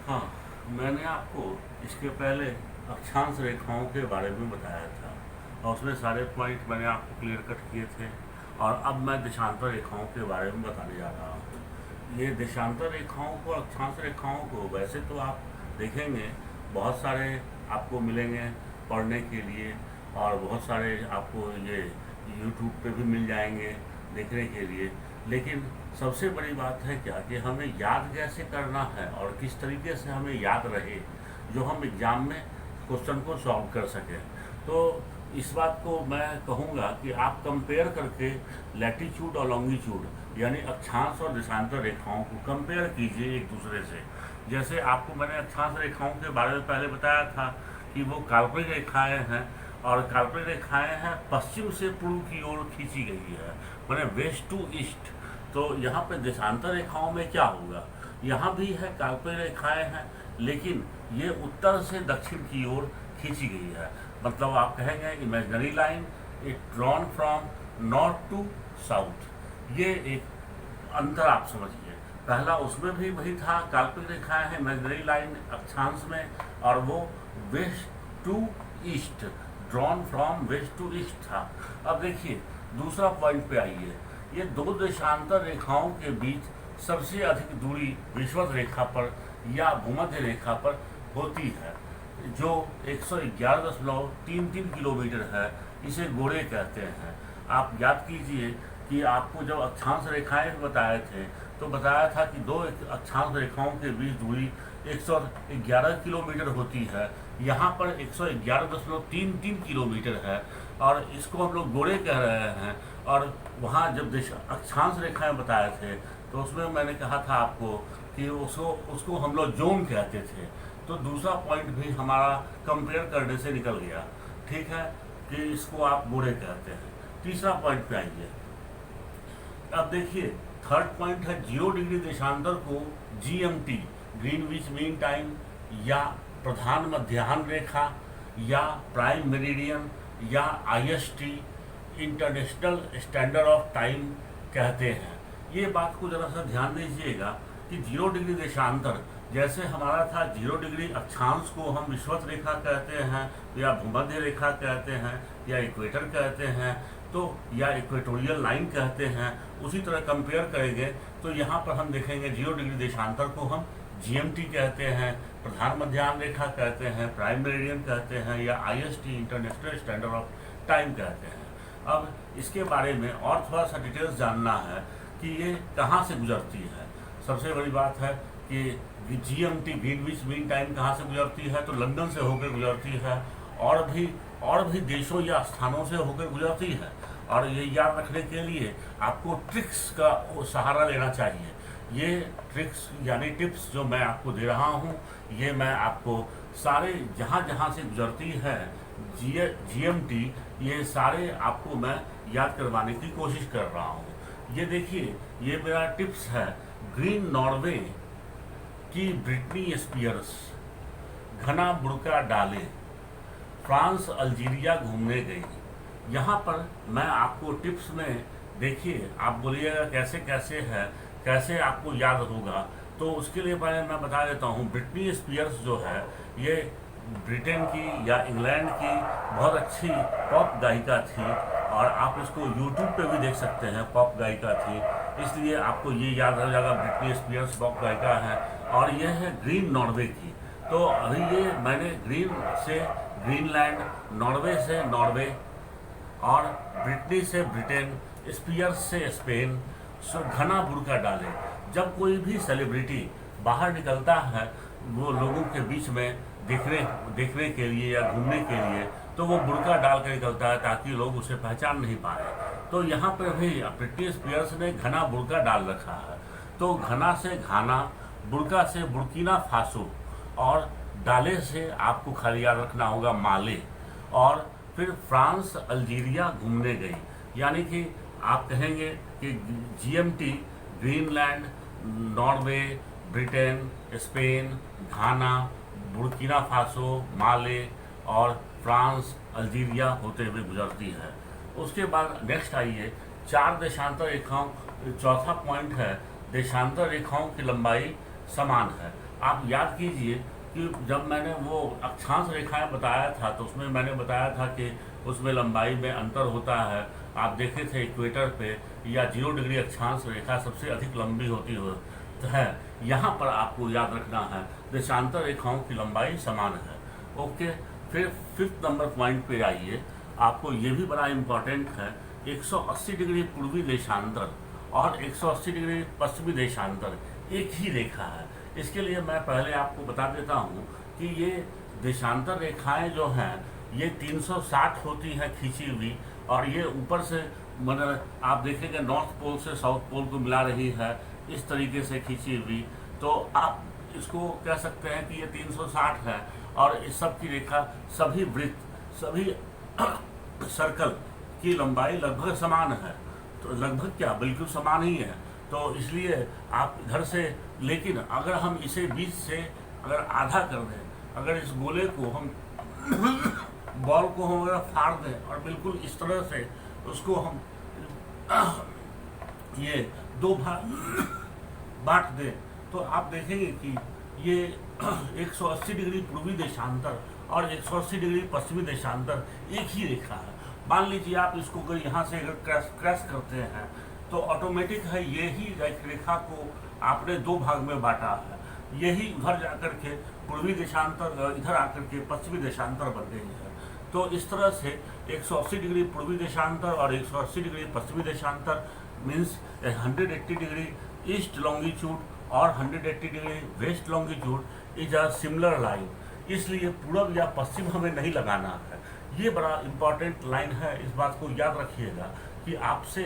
हाँ, मैंने आपको इसके पहले अक्षांश रेखाओं के बारे में बताया था और उसमें सारे पॉइंट मैंने आपको क्लियर कट किए थे। और अब मैं देशांतर रेखाओं के बारे में बताने जा रहा हूँ। ये देशांतर रेखाओं को, अक्षांश रेखाओं को वैसे तो आप देखेंगे बहुत सारे आपको मिलेंगे पढ़ने के लिए, और बहुत सारे आपको ये यूट्यूब पे भी मिल जाएंगे देखने के लिए। लेकिन सबसे बड़ी बात है क्या कि हमें याद कैसे करना है और किस तरीके से हमें याद रहे जो हम एग्ज़ाम में क्वेश्चन को सॉल्व कर सकें। तो इस बात को मैं कहूँगा कि आप कंपेयर करके लैटीट्यूड और लॉन्गिट्यूड यानी अक्षांश और देशांतर रेखाओं को कंपेयर कीजिए एक दूसरे से। जैसे आपको मैंने अक्षांश रेखाओं के बारे में पहले बताया था कि वो काल्पनिक रेखाएं हैं, और काल्पनिक रेखाएं हैं पश्चिम से पूर्व की ओर खींची गई है, मैंने वेस्ट टू ईस्ट। तो यहाँ पे देशांतर रेखाओं में क्या होगा, यहाँ भी है काल्पनिक रेखाएं हैं, लेकिन ये उत्तर से दक्षिण की ओर खींची गई है। मतलब आप कहेंगे imaginary line it drawn from north to south. ये एक अंतर आप समझिए। पहला उसमें भी वही था, काल्पनिक रेखाएं हैं इमेजिनरी लाइन अक्षांश में, और वो west to east, drawn from west to east था। अब देखिए दूसरा पॉइंट पे आइए। ये दो देशांतर रेखाओं के बीच सबसे अधिक दूरी विषुवत रेखा पर या भूमध्य रेखा पर होती है, जो 111.33 किलोमीटर है। इसे गोरे कहते हैं। आप याद कीजिए कि आपको जब अक्षांश रेखाएं बताए थे तो बताया था कि दो अक्षांश रेखाओं के बीच दूरी 111 किलोमीटर होती है। यहाँ पर 111.33 किलोमीटर है, और इसको हम लोग गोरे कह रहे हैं। और वहाँ जब अक्षांश रेखाएं बताए थे तो उसमें मैंने कहा था आपको कि उसको हम लोग जोन कहते थे। तो दूसरा पॉइंट भी हमारा कंपेयर करने से निकल गया, ठीक है, कि इसको आप गोरे कहते हैं। तीसरा पॉइंट पे आइए। अब देखिए थर्ड पॉइंट है 0 डिग्री देशांतर को GMT ग्रीनविच मीन टाइम या प्रधान मध्याह्न रेखा या प्राइम मेरिडियन या IST international standard of time कहते हैं। ये बात को जरा सा ध्यान दीजिएगा कि 0 डिग्री देशांतर जैसे हमारा था 0 डिग्री अक्षांश को हम विषुवत रेखा कहते हैं या भूमध्य रेखा कहते हैं या इक्वेटर कहते हैं, तो या इक्वेटोरियल लाइन कहते हैं। उसी तरह कंपेयर करेंगे तो यहाँ पर हम देखेंगे 0 डिग्री देशांतर को हम GMT कहते हैं, प्रधान मध्याह्न रेखा कहते हैं, प्राइम मेरिडियन कहते हैं या IST international standard of time कहते हैं। अब इसके बारे में और थोड़ा सा डिटेल्स जानना है कि ये कहाँ से गुजरती है। सबसे बड़ी बात है कि GMT ग्रीनविच मीन टाइम कहाँ से गुजरती है, तो लंदन से होकर गुजरती है, और भी देशों या स्थानों से होकर गुजरती है। और ये याद रखने के लिए आपको ट्रिक्स का सहारा लेना चाहिए। ये ट्रिक्स यानी टिप्स जो मैं आपको दे रहा हूँ, ये मैं आपको सारे जहाँ जहाँ से गुजरती है GMT, ये सारे आपको मैं याद करवाने की कोशिश कर रहा हूँ। ये देखिए, ये मेरा टिप्स है। ग्रीन नॉर्वे की ब्रिटनी स्पीयर्स घना बुर्का डाले, फ्रांस अल्जीरिया घूमने गई। यहाँ पर मैं आपको टिप्स में देखिए, आप बोलिएगा कैसे कैसे है, कैसे आपको याद होगा, तो उसके लिए मैं बता देता हूँ। ब्रिटनी स्पीयर्स जो है ये ब्रिटेन की या इंग्लैंड की बहुत अच्छी पॉप गायिका थी, और आप इसको यूट्यूब पे भी देख सकते हैं, पॉप गायिका थी, इसलिए आपको ये याद हो जाएगा ब्रिटनी स्पीयर्स पॉप गायिका है। और ये है ग्रीन नॉर्वे की। तो अभी ये मैंने ग्रीन से ग्रीनलैंड, नॉर्वे से नॉर्वे, और ब्रिटनी से ब्रिटेन, स्पीयर्स से स्पेन, घना बुर्का डाले। जब कोई भी सेलिब्रिटी बाहर निकलता है वो लोगों के बीच में देखने के लिए या घूमने के लिए, तो वो बुर्का डाल कर निकलता है ताकि लोग उसे पहचान नहीं पाए। तो यहाँ पर भी ब्रिटनी स्पीयर्स ने घना बुर्का डाल रखा है। तो घना से घाना, बुर्का से बुर्किना फासो, और डाले से आपको खाली याद रखना होगा माले। और फिर फ्रांस अल्जीरिया घूमने गई, यानी कि आप कहेंगे कि GMT Greenland, Norway, Britain, Spain, Ghana, Burkina Faso, Mali और फ्रांस अल्जीरिया होते हुए गुजरती है। उसके बाद नेक्स्ट आइए, 4 देशांतर रेखाओं। चौथा पॉइंट है देशांतर रेखाओं की लंबाई समान है। आप याद कीजिए कि जब मैंने वो अक्षांश रेखाएं बताया था तो उसमें मैंने बताया था कि उसमें लंबाई में अंतर होता है। आप देखे थे इक्वेटर पे या 0 डिग्री अक्षांश रेखा सबसे अधिक लंबी होती है। यहाँ पर आपको याद रखना है देशांतर रेखाओं की लंबाई समान है। ओके, फिर फिफ्थ नंबर पॉइंट पे आइए। आपको ये भी बड़ा इम्पोर्टेंट है, 180 डिग्री पूर्वी देशांतर और 180 डिग्री पश्चिमी देशांतर एक ही रेखा है। इसके लिए मैं पहले आपको बता देता हूँ कि ये देशांतर रेखाएं जो हैं ये 360 होती हैं खींची हुई, और ये ऊपर से मतलब आप देखेंगे नॉर्थ पोल से साउथ पोल को मिला रही है इस तरीके से खींची हुई। तो आप इसको कह सकते हैं कि ये 360 है, और इस सब की रेखा सभी वृत्त सभी सर्कल की लंबाई लगभग समान है। तो लगभग क्या, बिल्कुल समान ही है। तो इसलिए आप इधर से, लेकिन अगर हम इसे बीच से अगर आधा कर दें, अगर इस गोले को हम बॉल को हम अगर फाड़ दें और बिल्कुल इस तरह से उसको हम ये दो भाग बांट दें, तो आप देखेंगे कि ये 180 डिग्री पूर्वी देशांतर और 180 डिग्री पश्चिमी देशांतर एक ही रेखा है। मान लीजिए आप इसको अगर यहाँ से अगर क्रैश करते हैं तो ऑटोमेटिक है यही रेखा को आपने दो भाग में बांटा है। यही उधर जाकर के पूर्वी देशांतर, इधर आकर के पश्चिमी देशांतर बन गई है। तो इस तरह से 180 डिग्री पूर्वी देशांतर और 180 डिग्री पश्चिमी देशांतर मीन्स 180 डिग्री ईस्ट लॉन्गिट्यूड और 180 degree west longitude is a similar line. इसलिए पूरब या पश्चिम हमें नहीं लगाना है। ये बड़ा इम्पॉर्टेंट लाइन है, इस बात को याद रखिएगा कि आपसे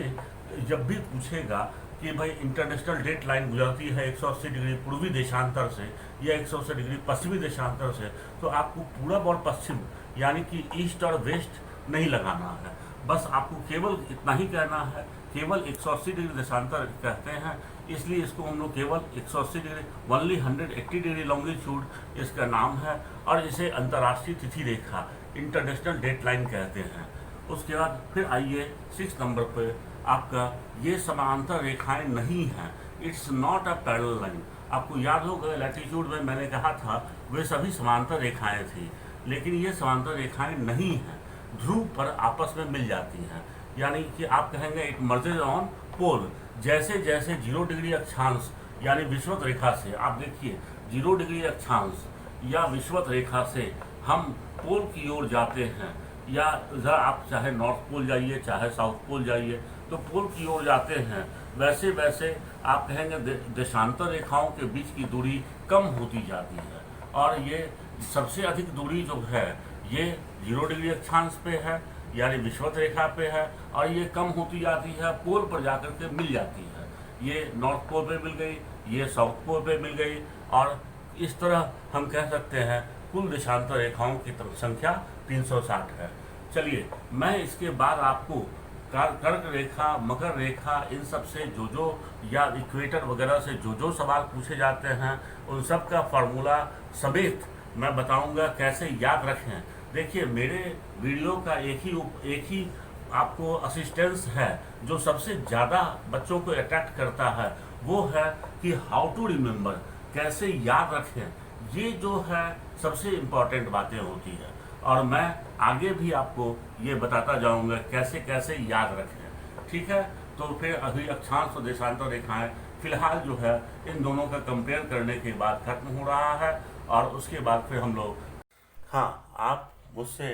जब भी पूछेगा कि भाई इंटरनेशनल डेट लाइन गुजरती है 180 डिग्री पूर्वी देशांतर से या 180 डिग्री पश्चिमी देशांतर से, तो आपको पूरब और पश्चिम यानी कि ईस्ट और वेस्ट नहीं लगाना है। बस आपको केवल इतना ही कहना है, केवल 180 डिग्री देशांतर कहते हैं, इसलिए इसको हम लोग केवल 180 डिग्री ओनली 180 डिग्री लॉन्गिट्यूड इसका नाम है, और इसे अंतर्राष्ट्रीय तिथि रेखा इंटरनेशनल डेट लाइन कहते हैं। उसके बाद फिर आइए 6 नंबर पे, आपका ये समांतर रेखाएं नहीं हैं, it's not a parallel line. आपको याद होगा लैटिट्यूड में मैंने कहा था वे सभी समांतर रेखाएं थी, लेकिन ये समांतर रेखाएं नहीं हैं, ध्रुव पर आपस में मिल जाती हैं। यानी कि आप कहेंगे इट मर्जेज ऑन पोल। जैसे जैसे 0 डिग्री अक्षांश यानी विषुवत रेखा से, आप देखिए 0 डिग्री अक्षांश या विषुवत रेखा से हम पोल की ओर जाते हैं, या इधर आप चाहे नॉर्थ पोल जाइए चाहे साउथ पोल जाइए, तो पोल की ओर जाते हैं, वैसे वैसे आप कहेंगे देशांतर रेखाओं के बीच की दूरी कम होती जाती है। और ये सबसे अधिक दूरी जो है ये 0 डिग्री अक्षांश पे है यानी विषुवत रेखा पे है, और ये कम होती जाती है पोल पर जाकर के मिल जाती है। ये नॉर्थ पोल पे मिल गई, ये साउथ पोल पे मिल गई, और इस तरह हम कह सकते हैं कुल देशांतर रेखाओं की संख्या 360 है। चलिए मैं इसके बाद आपको कर्क रेखा, मकर रेखा, इन सब से जो या इक्वेटर वगैरह से जो सवाल पूछे जाते हैं उन सब का फार्मूला समेत मैं बताऊंगा कैसे याद रखें। देखिए मेरे वीडियो का एक ही आपको असिस्टेंस है जो सबसे ज़्यादा बच्चों को अट्रैक्ट करता है, वो है कि हाउ टू रिमेंबर, कैसे याद रखें। ये जो है सबसे इम्पॉर्टेंट बातें होती है, और मैं आगे भी आपको ये बताता जाऊंगा कैसे कैसे याद रखें। ठीक है, तो फिर अभी अक्षांश और देशांतर रेखाएं फिलहाल जो है इन दोनों का कंपेयर करने के बाद खत्म हो रहा है, और उसके बाद फिर हम लोग, हाँ आप मुझसे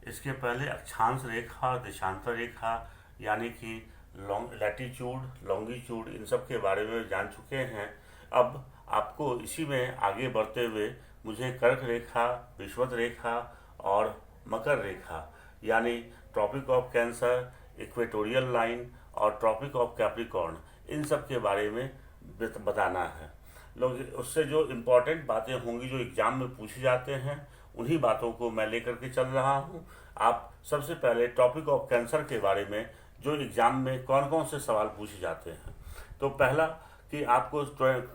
इसके पहले अक्षांश रेखा, देशांतर रेखा यानी कि लैटिट्यूड, लॉन्गिट्यूड, इन सब के बारे में जान चुके हैं। अब आपको इसी में आगे बढ़ते हुए मुझे कर्क रेखा, विषुवत रेखा और मकर रेखा यानी tropic of cancer, equatorial line और ट्रॉपिक ऑफ कैप्रिकॉर्न, इन सब के बारे में बताना है। लोग उससे जो इम्पोर्टेंट बातें होंगी जो एग्ज़ाम में पूछे जाते हैं उन्हीं बातों को मैं लेकर के चल रहा हूँ। आप सबसे पहले टॉपिक ऑफ कैंसर के बारे में जो एग्ज़ाम में कौन कौन से सवाल पूछे जाते हैं, तो पहला कि आपको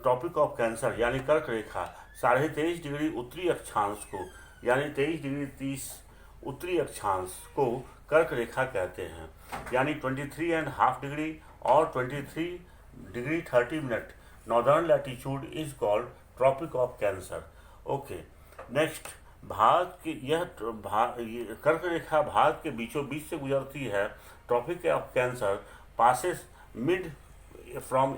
टॉपिक ऑफ कैंसर यानी कर्क रेखा 23.5 डिग्री उत्तरी अक्षांश को यानी 23 डिग्री 30 उत्तरी अक्षांश को कर्क रेखा कहते हैं, यानी 23.5 डिग्री और 23 degree 30 minute northern latitude is called tropic of cancer. Okay, next, Bharat की ये कर्क रेखा भारत के बीचों बीच से गुजरती है। Tropic of cancer passes mid from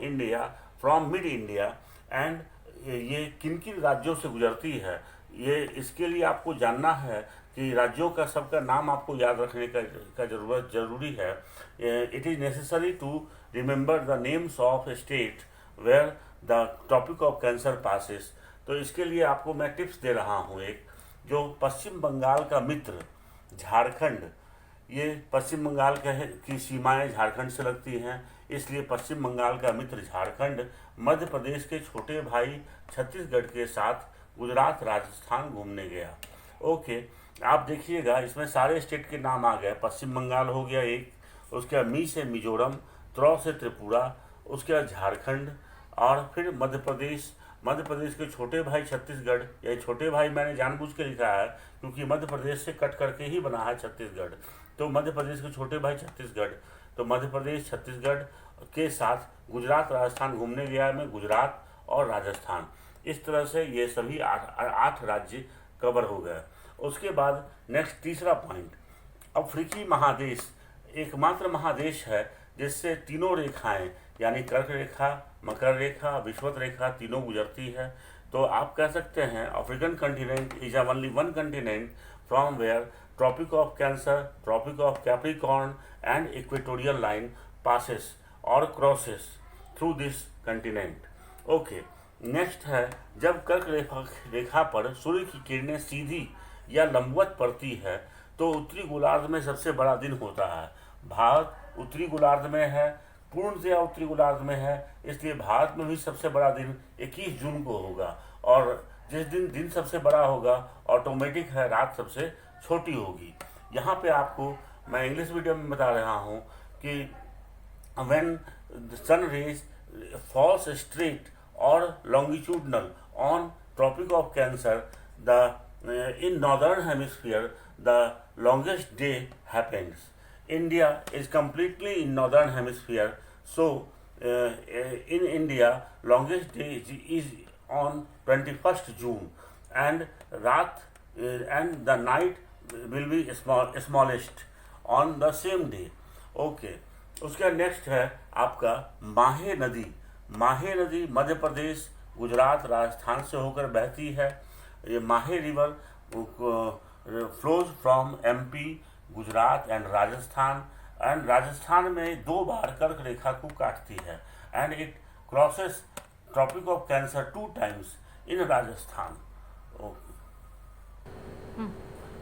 mid India and ये किन किन राज्यों से गुजरती है, ये इसके लिए आपको जानना है कि राज्यों का सबका नाम आपको याद रखने का जरूरी है। It is necessary to remember the names of state where the topic of cancer passes. तो इसके लिए आपको मैं टिप्स दे रहा हूँ। एक, जो पश्चिम बंगाल का मित्र झारखंड, ये पश्चिम बंगाल की सीमाएं झारखंड से लगती हैं, इसलिए पश्चिम बंगाल का मित्र झारखंड मध्य प्रदेश के छोटे भाई छत्तीसगढ़ के साथ गुजरात राजस्थान घूमने गया। ओके, आप देखिएगा इसमें सारे स्टेट के नाम आ गए। पश्चिम बंगाल हो गया एक, उसके बाद मी से मिजोरम, त्रो से त्रिपुरा, उसके बाद झारखंड, और फिर मध्य प्रदेश के छोटे भाई छत्तीसगढ़। ये छोटे भाई मैंने जानबूझ के लिखा है क्योंकि मध्य प्रदेश से कट करके ही बना है छत्तीसगढ़। तो मध्य प्रदेश के छोटे भाई छत्तीसगढ़, तो मध्य प्रदेश छत्तीसगढ़ के साथ गुजरात राजस्थान घूमने गया मैं, गुजरात और राजस्थान। इस तरह से ये सभी आठ राज्य कवर हो गए। उसके बाद नेक्स्ट तीसरा पॉइंट, अफ्रीकी महादेश एकमात्र महादेश है जिससे तीनों रेखाएं यानी कर्क रेखा, मकर रेखा, विषुवत रेखा तीनों गुजरती है। तो आप कह सकते हैं African continent is only one continent from where Tropic of Cancer, Tropic of Capricorn and equatorial line passes और crosses through this continent. Okay, next है, जब कर्क रेखा पर सूर्य की किरणें सीधी या लंबवत पड़ती है तो उत्तरी गोलार्ध में सबसे बड़ा दिन होता है। भारत उत्तरी गोलार्ध में है, पूर्णतया उत्तरी गोलार्ध में है, इसलिए भारत में भी सबसे बड़ा दिन 21 जून को होगा। और जिस दिन सबसे बड़ा होगा ऑटोमेटिक है रात सबसे छोटी होगी। यहाँ पे आपको मैं इंग्लिश मीडियम में बता रहा हूँ कि when the sun rays falls straight और longitudinal on Tropic of Cancer the in northern hemisphere the longest day happens. India is completely in northern hemisphere, so in India longest day is on 21st June and and the night will be smallest on the same day. Okay, उसका next है आपका माहे नदी। माहे नदी मध्य प्रदेश, गुजरात, राजस्थान से होकर बहती है। ये Mahi river flows from MP, Gujarat and Rajasthan में 2 बार कर्क रेखा को काटती है and it crosses tropic of cancer 2 times in Rajasthan.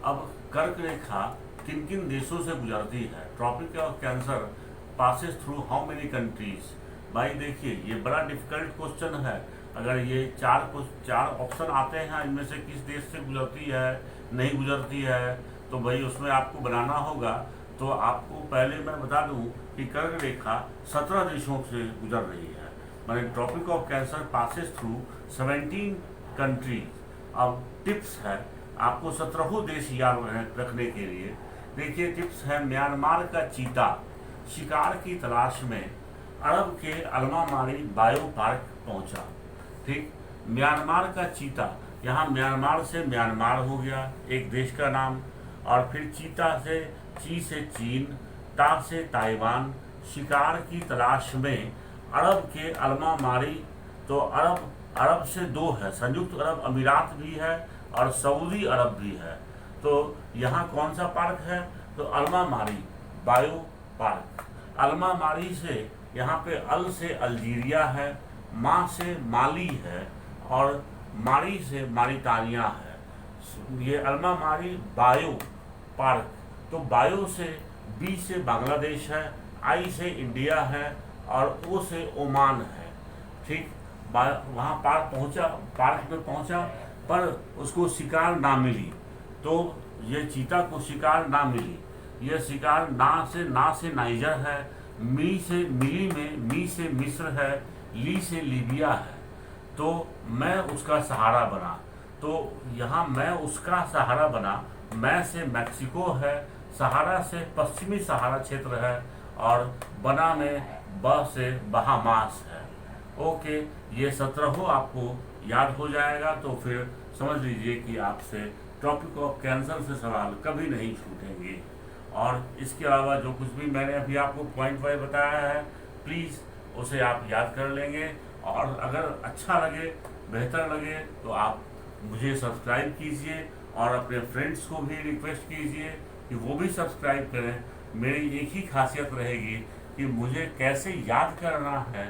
अब कर्क रेखा किन किन देशों से गुजरती है? Tropic of cancer passes through how many countries? भाई देखिए, ये बड़ा डिफिकल्ट क्वेश्चन है। अगर ये चार ऑप्शन आते हैं, इनमें से किस देश से गुजरती है, नहीं गुजरती है, तो भाई उसमें आपको बनाना होगा। तो आपको पहले मैं बता दूं कि कर्क रेखा 17 देशों से गुजर रही है, माने tropic of cancer passes through 17 countries. अब टिप्स है आपको 17 देश याद रखने के लिए। देखिए टिप्स है, म्यांमार का चीता शिकार की तलाश में अरब के अल्मामारी बायो पार्क पहुंचा। ठीक, म्यांमार का चीता, यहाँ म्यांमार से म्यांमार हो गया एक देश का नाम, और फिर चीता से ची से चीन, ता से ताइवान। शिकार की तलाश में अरब के अल्मामारी, तो अरब से 2 है, संयुक्त अरब अमीरात भी है और सऊदी अरब भी है। तो यहाँ कौन सा पार्क है? तो अल्मामारी बायो पार्क। अल्मामारी से यहाँ पे अल से अल्जीरिया है, माँ से माली है और मारी से मारिटानिया है। ये अल्मामारी बायो पार्क। तो बायो से बी से बांग्लादेश है, आई से इंडिया है और ओ से ओमान है। ठीक, वहाँ पार्क में पहुँचा पर उसको शिकार ना मिली। तो ये चीता को शिकार ना मिली। ये शिकार ना से नाइजर है, मी से मिली में मी से मिस्र है, ली से लीबिया है। तो मैं उसका सहारा बना। तो यहाँ मैं उसका सहारा बना, मैं से मैक्सिको है, सहारा से पश्चिमी सहारा क्षेत्र है और बना में ब से बहामास है। ओके, ये 17 आपको याद हो जाएगा तो फिर समझ लीजिए कि आपसे टॉपिक ऑफ कैंसर से सवाल कभी नहीं छूटेंगे। और इसके अलावा जो कुछ भी मैंने अभी आपको पॉइंट वाइज बताया है, प्लीज़ उसे आप याद कर लेंगे। और अगर अच्छा लगे, बेहतर लगे, तो आप मुझे सब्सक्राइब कीजिए और अपने फ्रेंड्स को भी रिक्वेस्ट कीजिए कि वो भी सब्सक्राइब करें। मेरी एक ही खासियत रहेगी कि मुझे कैसे याद करना है,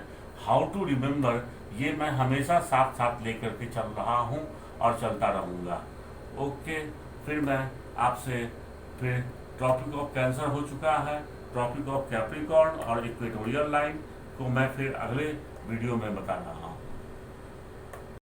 हाउ टू रिमेम्बर, ये मैं हमेशा साथ साथ लेकर के चल रहा हूँ और चलता रहूँगा। ओके, फिर मैं आपसे फिर ट्रॉपिक ऑफ कैंसर हो चुका है, ट्रॉपिक ऑफ कैप्रिकॉर्न और इक्वेटोरियल लाइन को मैं फिर अगले वीडियो में बता रहा हूँ।